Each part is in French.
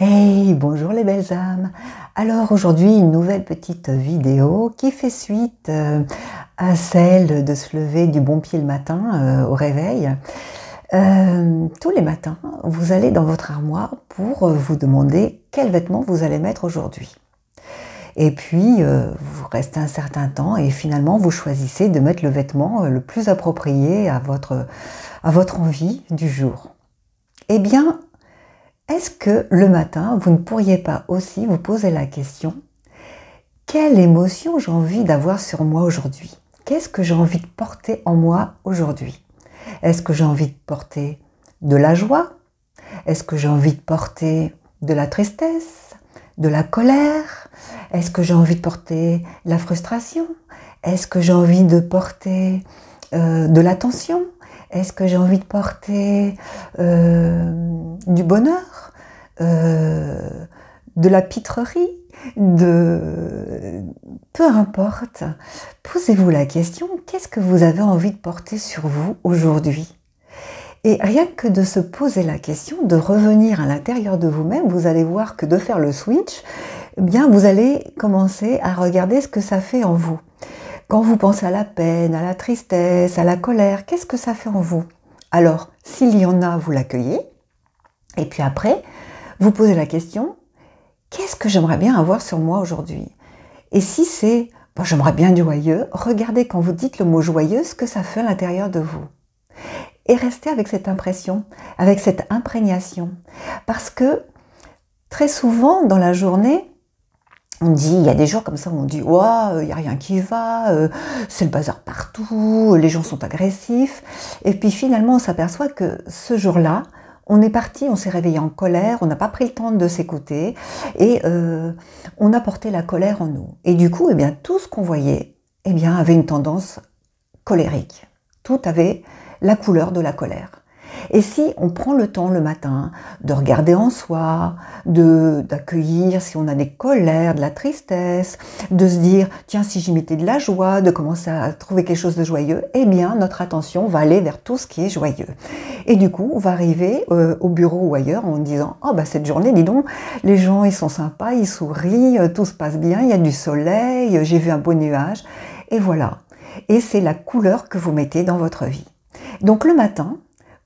Hey, bonjour les belles âmes. Alors aujourd'hui, une nouvelle petite vidéo qui fait suite à celle de se lever du bon pied le matin au réveil. Tous les matins, vous allez dans votre armoire pour vous demander quels vêtements vous allez mettre aujourd'hui. Et puis, vous restez un certain temps et finalement, vous choisissez de mettre le vêtement le plus approprié à votre envie du jour. Eh bien, est-ce que le matin, vous ne pourriez pas aussi vous poser la question: quelle émotion j'ai envie d'avoir sur moi aujourd'hui? Qu'est-ce que j'ai envie de porter en moi aujourd'hui? Est-ce que j'ai envie de porter de la joie? Est-ce que j'ai envie de porter de la tristesse? De la colère? Est-ce que j'ai envie de porter la frustration? Est-ce que j'ai envie de porter de la tension? Est-ce que j'ai envie de porter du bonheur, de la pitrerie, peu importe. Posez-vous la question, qu'est-ce que vous avez envie de porter sur vous aujourd'hui? Et rien que de se poser la question, de revenir à l'intérieur de vous-même, vous allez voir que de faire le switch, eh bien vous allez commencer à regarder ce que ça fait en vous. Quand vous pensez à la peine, à la tristesse, à la colère, qu'est-ce que ça fait en vous? Alors, s'il y en a, vous l'accueillez. Et puis après, vous posez la question, qu'est-ce que j'aimerais bien avoir sur moi aujourd'hui? Et si c'est, j'aimerais bien du joyeux, regardez quand vous dites le mot joyeux, ce que ça fait à l'intérieur de vous. Et restez avec cette impression, avec cette imprégnation. Parce que très souvent dans la journée, on dit, il y a des jours comme ça où on dit « Ouah, il n'y a rien qui va, c'est le bazar partout, les gens sont agressifs ». Et puis finalement, on s'aperçoit que ce jour-là, on est parti, on s'est réveillé en colère, on n'a pas pris le temps de s'écouter et on a porté la colère en nous. Et du coup, eh bien, tout ce qu'on voyait avait une tendance colérique. Tout avait la couleur de la colère. Et si on prend le temps le matin de regarder en soi, d'accueillir si on a des colères, de la tristesse, de se dire tiens si j'y mettais de la joie, de commencer à trouver quelque chose de joyeux, eh bien notre attention va aller vers tout ce qui est joyeux. Et du coup on va arriver au bureau ou ailleurs en disant oh bah cette journée dis donc, les gens ils sont sympas, ils sourient, tout se passe bien, il y a du soleil, j'ai vu un beau nuage, et voilà. Et c'est la couleur que vous mettez dans votre vie. Donc le matin,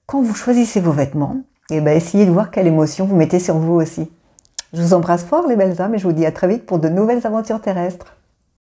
quand vous choisissez vos vêtements, essayez de voir quelle émotion vous mettez sur vous aussi. Je vous embrasse fort les belles âmes et je vous dis à très vite pour de nouvelles aventures terrestres.